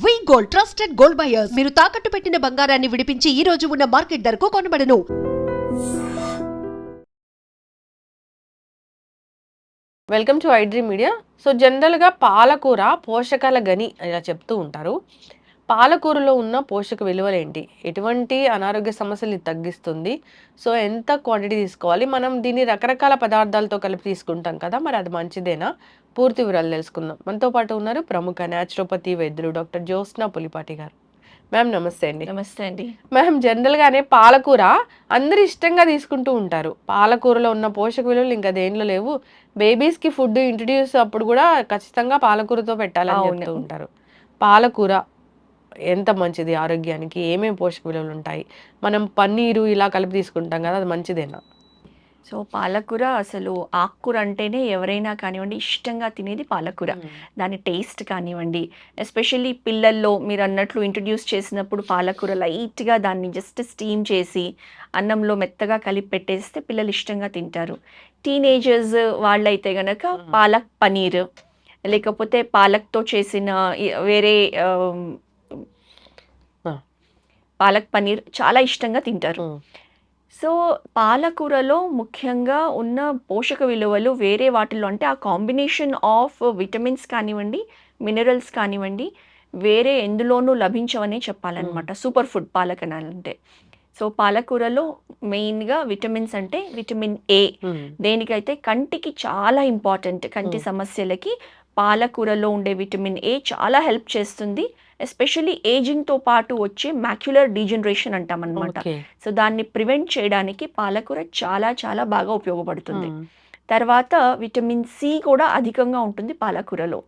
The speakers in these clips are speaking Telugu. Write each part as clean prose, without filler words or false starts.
వి గోల్డ్ ట్రస్టెడ్ గోల్డ్ బయర్స్ మీరు తాకట్టు పెట్టిన బంగారాన్ని విడిపించి ఈ రోజు ఉన్న మార్కెట్ ధరకు కొనబడను. Welcome to iDream media. So జనరల్గా పాలకూర పోషకాల గని ఇలా చెప్తూ ఉంటారు. పాలకూరలో ఉన్న పోషక విలువలు ఏంటి, ఎటువంటి అనారోగ్య సమస్యలు ఇది తగ్గిస్తుంది, సో ఎంత క్వాంటిటీ తీసుకోవాలి, మనం దీన్ని రకరకాల పదార్థాలతో కలిపి తీసుకుంటాం కదా, మరి అది మంచిదేనా, పూర్తి వివరాలు తెలుసుకుందాం. మనతో పాటు ఉన్నారు ప్రముఖ న్యాచురోపతి వైద్యులు డాక్టర్ జ్యోత్స్న పులిపాటి గారు. మ్యామ్ నమస్తే అండి. నమస్తే అండి. మ్యామ్ జనరల్గానే పాలకూర అందరు ఇష్టంగా తీసుకుంటూ ఉంటారు. పాలకూరలో ఉన్న పోషక విలువలు ఇంకా దేనిలో లేవు. బేబీస్కి ఫుడ్ ఇంట్రడ్యూస్ అప్పుడు కూడా ఖచ్చితంగా పాలకూరతో పెట్టాలని చెప్తూ ఉంటారు. పాలకూర ఎంత మంచిది ఆరోగ్యానికి, ఏమేమి పోషక విలువలు ఉంటాయి, మనం పన్నీరు ఇలా కలిపి తీసుకుంటాం కదా, అది మంచిదేనా? సో పాలకూర అసలు ఆకుకూర అంటేనే ఎవరైనా కానివ్వండి ఇష్టంగా తినేది పాలకూర. దాని టేస్ట్ కానివ్వండి, ఎస్పెషల్లీ పిల్లల్లో మీరు అన్నట్లు ఇంట్రడ్యూస్ చేసినప్పుడు పాలకూర లైట్గా దాన్ని జస్ట్ స్టీమ్ చేసి అన్నంలో మెత్తగా కలిపి పెట్టేస్తే పిల్లలు ఇష్టంగా తింటారు. టీనేజర్స్ వాళ్ళైతే గనక పాలక్ పనీర్ లేకపోతే పాలక్తో చేసిన వేరే పాలక్ పనీర్ చాలా ఇష్టంగా తింటారు. సో పాలకూరలో ముఖ్యంగా ఉన్న పోషక విలువలు వేరే వాటిల్లో అంటే ఆ కాంబినేషన్ ఆఫ్ విటమిన్స్ కానివ్వండి, మినరల్స్ కానివ్వండి, వేరే ఎందులోనూ లభించవనే చెప్పాలన్నమాట. సూపర్ ఫుడ్ పాలకనాలంటే. సో పాలకూరలో మెయిన్గా విటమిన్స్ అంటే విటమిన్ ఏ, దేనికైతే కంటికి చాలా ఇంపార్టెంట్. కంటి సమస్యలకి పాలకూరలో ఉండే విటమిన్ ఏ చాలా హెల్ప్ చేస్తుంది. ఎస్పెషల్లీ ఏజింగ్తో పాటు వచ్చే మ్యాక్యులర్ డీజనరేషన్ అంటాం అనమాట. సో దాన్ని ప్రివెంట్ చేయడానికి పాలకూర చాలా చాలా బాగా ఉపయోగపడుతుంది. తర్వాత విటమిన్ సి కూడా అధికంగా ఉంటుంది పాలకూరలో.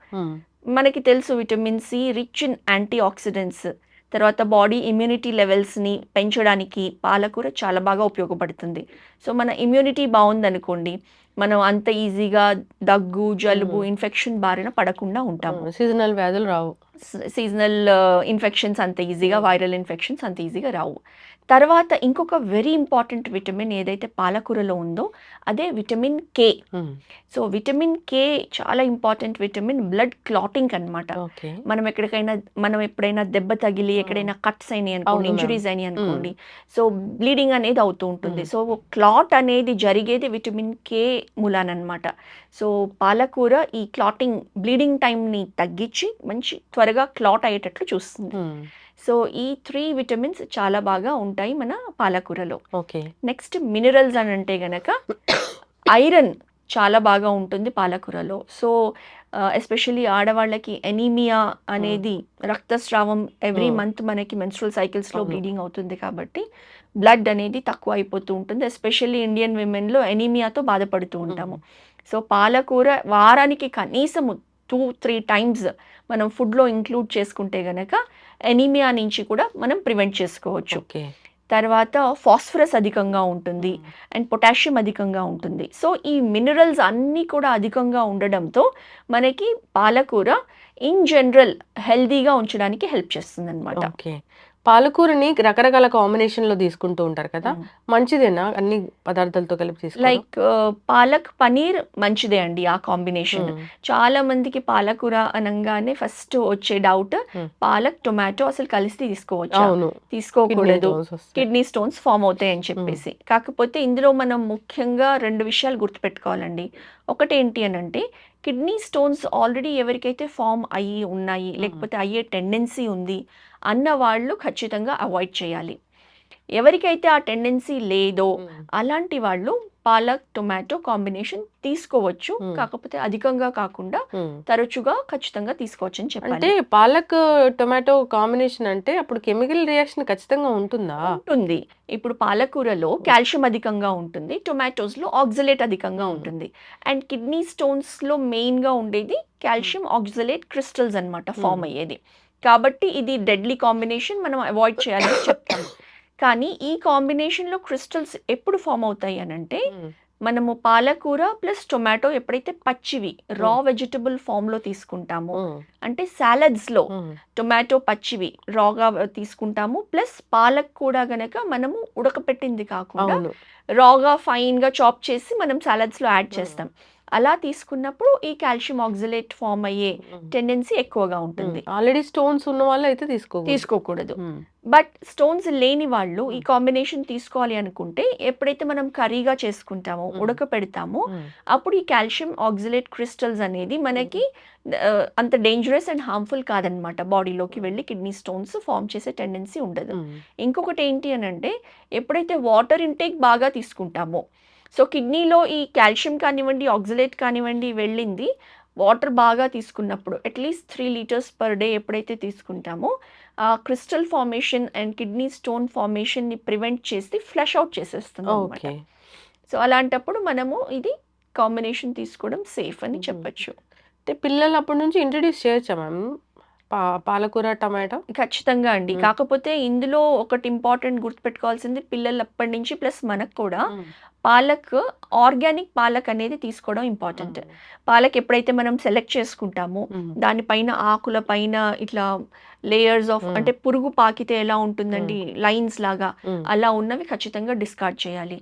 మనకి తెలుసు vitamin C rich in antioxidants. తర్వాత బాడీ ఇమ్యూనిటీ లెవెల్స్ని పెంచడానికి పాలకూర చాలా బాగా ఉపయోగపడుతుంది. సో మన ఇమ్యూనిటీ బాగుందనుకోండి, మనం అంత ఈజీగా దగ్గు, జలుబు, ఇన్ఫెక్షన్ బారిన పడకుండా ఉంటాము. సీజనల్ వ్యాధులు రావు. సీజనల్ ఇన్ఫెక్షన్స్ అంత ఈజీగా, వైరల్ ఇన్ఫెక్షన్స్ అంత ఈజీగా రావు. తర్వాత ఇంకొక వెరీ ఇంపార్టెంట్ విటమిన్ ఏదైతే పాలకూరలో ఉందో అదే vitamin K. So vitamin K చాలా ఇంపార్టెంట్ విటమిన్, బ్లడ్ క్లాటింగ్ అనమాట. మనం ఎప్పుడైనా దెబ్బ తగిలి ఎక్కడైనా కట్స్ అయినాయి అనుకోండి, ఇంజురీస్ అయినాయి అనుకోండి, సో బ్లీడింగ్ అనేది అవుతూ ఉంటుంది. సో క్లాట్ అనేది జరిగేది విటమిన్ కే మూలానమాట. సో పాలకూర ఈ క్లాటింగ్, బ్లీడింగ్ టైంని తగ్గించి మంచి త్వరగా క్లాట్ అయ్యేటట్లు చూస్తుంది. సో ఈ 3 విటమిన్స్ చాలా బాగా ఉంటాయి మన పాలకూరలో. నెక్స్ట్ మినరల్స్ అని అంటే గనక ఐరన్ చాలా బాగా ఉంటుంది పాలకూరలో. సో ఎస్పెషల్లీ ఆడవాళ్ళకి ఎనీమియా అనేది, రక్తస్రావం ఎవ్రీ మంత్ మనకి మెన్స్ట్రువల్ సైకిల్స్లో బ్లీడింగ్ అవుతుంది కాబట్టి బ్లడ్ అనేది తక్కువ అయిపోతూ ఉంటుంది. ఎస్పెషల్లీ ఇండియన్ విమెన్లో ఎనీమియాతో బాధపడుతూ ఉంటాము. సో పాలకూర వారానికి కనీసం 2-3 టైమ్స్ మనం ఫుడ్లో ఇంక్లూడ్ చేసుకుంటే గనక ఎనీమియా నుంచి కూడా మనం ప్రివెంట్ చేసుకోవచ్చు. తర్వాత ఫాస్ఫరస్ అధికంగా ఉంటుంది అండ్ పొటాషియం అధికంగా ఉంటుంది. సో ఈ మినరల్స్ అన్నీ కూడా అధికంగా ఉండడంతో మనకి పాలకూర ఇన్ జనరల్ హెల్దీగా ఉంచడానికి హెల్ప్ చేస్తుంది అనమాట. పాలకూరని రకరకాల కాంబినేషన్లో తీసుకుంటూ ఉంటారు కదా, మంచిదేనా అన్ని పదార్థాలతో కలిపి తీసుకుంటే? లైక్ పాలక్ పనీర్ మంచిదే అండి ఆ కాంబినేషన్. చాలా మందికి పాలకూర అనగానే ఫస్ట్ వచ్చే డౌట్, పాలక్ టొమాటో అసలు కలిసి తీసుకోకూడదు, కిడ్నీ స్టోన్స్ ఫామ్ అవుతాయి అని చెప్పేసి. కాకపోతే ఇందులో మనం ముఖ్యంగా 2 విషయాలు గుర్తుపెట్టుకోవాలండి. ఒకటి ఏంటి అని అంటే, కిడ్నీ స్టోన్స్ ఆల్రెడీ ఎవరికైతే ఫామ్ అయ్యి ఉన్నాయి లేకపోతే అయ్యే టెండెన్సీ ఉంది అన్న వాళ్ళు ఖచ్చితంగా అవాయిడ్ చేయాలి. ఎవరికైతే ఆ టెండెన్సీ లేదో అలాంటి వాళ్ళు పాలక్ టొమాటో కాంబినేషన్ తీసుకోవచ్చు, కాకపోతే అధికంగా కాకుండా తరచుగా ఖచ్చితంగా తీసుకోవచ్చు అని చెప్పాలి. అంటే పాలక్ టొమాటో కాంబినేషన్ అంటే అప్పుడు కెమికల్ రియాక్షన్ ఖచ్చితంగా ఉంటుందా? ఉంటుంది. ఇప్పుడు పాలకూరలో కాల్షియం అధికంగా ఉంటుంది, టొమాటోస్లో ఆక్సలేట్ అధికంగా ఉంటుంది. అండ్ కిడ్నీ స్టోన్స్లో మెయిన్గా ఉండేది కాల్షియం ఆక్సలేట్ క్రిస్టల్స్ అనమాట ఫామ్ అయ్యేది. కాబట్టి ఇది డెడ్లీ కాంబినేషన్, మనం అవాయిడ్ చేయాలని చెప్తాము. కానీ ఈ కాంబినేషన్లో క్రిస్టల్స్ ఎప్పుడు ఫామ్ అవుతాయి అని అంటే, మనము పాలకూర ప్లస్ టొమాటో ఎప్పుడైతే పచ్చివి రా వెజిటబుల్ ఫామ్లో తీసుకుంటామో, అంటే సాలడ్స్లో టొమాటో పచ్చివి రాగా తీసుకుంటాము, ప్లస్ పాలక్ కూడా గనక మనము ఉడకపెట్టింది కాకుండా రాగా ఫైన్గా చాప్ చేసి మనం సాలడ్స్లో యాడ్ చేస్తాం. అలా తీసుకున్నప్పుడు ఈ కాల్షియం ఆక్సలేట్ ఫామ్ అయ్యే టెండెన్సీ ఎక్కువగా ఉంటుంది. ఆల్రెడీ స్టోన్స్ ఉన్న వాళ్ళు అయితే తీసుకోకూడదు. బట్ స్టోన్స్ లేని వాళ్ళు ఈ కాంబినేషన్ తీసుకోవాలి అనుకుంటే ఎప్పుడైతే మనం కర్రీగా చేసుకుంటామో ఉడకపెడతామో అప్పుడు ఈ కాల్షియం ఆక్సలేట్ క్రిస్టల్స్ అనేది మనకి అంత డేంజరస్ అండ్ హార్మ్ఫుల్ కాదనమాట. బాడీలోకి వెళ్ళి కిడ్నీ స్టోన్స్ ఫామ్ చేసే టెండెన్సీ ఉండదు. ఇంకొకటి ఏంటి అని అంటే ఎప్పుడైతే వాటర్ ఇంటేక్ బాగా తీసుకుంటామో, సో కిడ్నీలో ఈ కాల్షియం కానివ్వండి ఆక్సలేట్ కానివ్వండి వెళ్ళింది వాటర్ బాగా తీసుకున్నప్పుడు అట్లీస్ట్ 3 liters పర్ డే ఎప్పుడైతే తీసుకుంటామో ఆ crystal formation and kidney stone ఫార్మేషన్ని ప్రివెంట్ చేసి ఫ్లష్ అవుట్ చేసేస్తుంది అనమాట. సో అలాంటప్పుడు మనము ఇది కాంబినేషన్ తీసుకోవడం సేఫ్ అని చెప్పచ్చు. అంటే పిల్లలు అప్పటి నుంచి ఇంట్రడ్యూస్ చేయొచ్చా మ్యామ్ పాలకూర టమాటో? ఖచ్చితంగా అండి. కాకపోతే ఇందులో ఒకటి ఇంపార్టెంట్ గుర్తుపెట్టుకోవాల్సింది పిల్లలు అప్పటి నుంచి ప్లస్ మనకు కూడా పాలక్ ఆర్గానిక్ పాలక్ అనేది తీసుకోవడం ఇంపార్టెంట్. పాలక్ ఎప్పుడైతే మనం సెలెక్ట్ చేసుకుంటామో దానిపైన ఆకుల పైన ఇట్లా లేయర్స్ ఆఫ్ అంటే పురుగు పాకితే ఎలా ఉంటుందండి లైన్స్ లాగా అలా ఉన్నవి ఖచ్చితంగా డిస్కార్డ్ చేయాలి.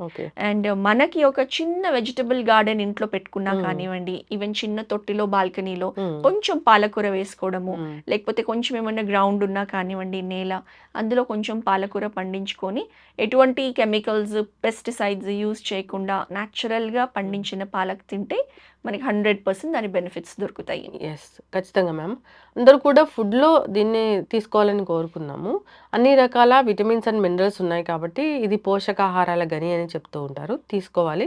అండ్ మనకి ఒక చిన్న వెజిటబుల్ గార్డెన్ ఇంట్లో పెట్టుకున్నా కానివ్వండి, ఈవెన్ చిన్న తొట్టిలో బాల్కనీలో కొంచెం పాలకూర వేసుకోవడము, లేకపోతే కొంచెం ఏమన్నా గ్రౌండ్ ఉన్నా కానివ్వండి నేల, అందులో కొంచెం పాలకూర పండించుకొని ఎటువంటి కెమికల్స్ పెస్టిసైడ్స్ యూజ్ చేయకుండా న్యాచురల్గా పండించిన పాలక్ తింటే మనకి 100% దాని బెనిఫిట్స్ దొరుకుతాయి. ఎస్, ఖచ్చితంగా మ్యామ్. అందరూ కూడా ఫుడ్లో దీన్ని తీసుకోవాలని కోరుకున్నాము. అన్ని రకాల విటమిన్స్ అండ్ మినరల్స్ ఉన్నాయి కాబట్టి ఇది పోషకాహారాల గని అని చెప్తూ ఉంటారు, తీసుకోవాలి.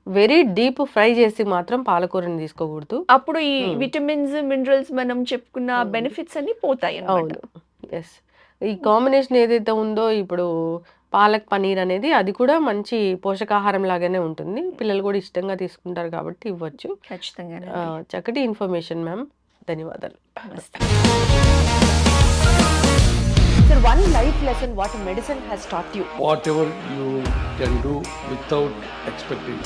వెరీ డీప్ ఫ్రై చేసి మాత్రం పాలకూరని తీసుకోకూడదు. అప్పుడు ఈ విటమిన్స్ మినరల్స్ మనం చెప్పుకున్న బెనిఫిట్స్ అన్ని పోతాయి. అవును, ఎస్. ఈ కాంబినేషన్ ఏదైతే ఉందో ఇప్పుడు పాలక్ పనీర్ అనేది అది కూడా మంచి పోషకాహారం లాగానే ఉంటుంది, పిల్లలు కూడా ఇష్టంగా తీసుకుంటారు కాబట్టి ఇవ్వచ్చు. ఖచ్చితంగా. చక్కటి ఇన్ఫర్మేషన్ మ్యామ్, ధన్యవాదాలు. Sir, one life lesson what medicine has taught you. Whatever you can do without expecting.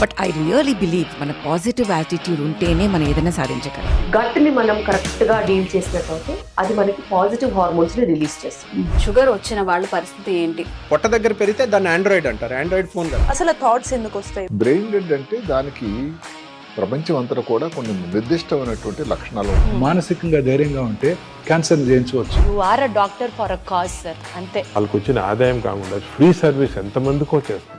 But I really believe మన పాజిటివ్ యాటిట్యూడ్ ఉంటేనే మనం ఏదైనా సాధించగలం. గట్ని మనం కరెక్ట్గా డీల్ చేసినట్లయితే అది మనకి పాజిటివ్ హార్మోన్స్ని రిలీజ్ చేస్తుంది. షుగర్ వచ్చిన వాళ్ళ పరిస్థితి ఏంటి? పొట్ట దగ్గర పెరిగితే దాన్ని ఆండ్రాయిడ్ అంటారు, ఆండ్రాయిడ్ ఫోన్ కదా. అసలు థాట్స్ ఎందుకు వస్తాయి? బ్రెయిన్ డెడ్ అంటే దానికి ప్రపంచం అంతా కూడా కొన్ని నిర్దిష్టమైనటువంటి లక్షణాలు ఉంటాయి. మానసికంగా ధైర్యంగా ఉంటే క్యాన్సర్ జయించవచ్చు. You are a doctor for a cause sir, అంతే. వాళ్ళకి వచ్చిన ఆదాయం కాకుండా ఫ్రీ సర్వీస్ ఎంతమందికో చేస్తారు.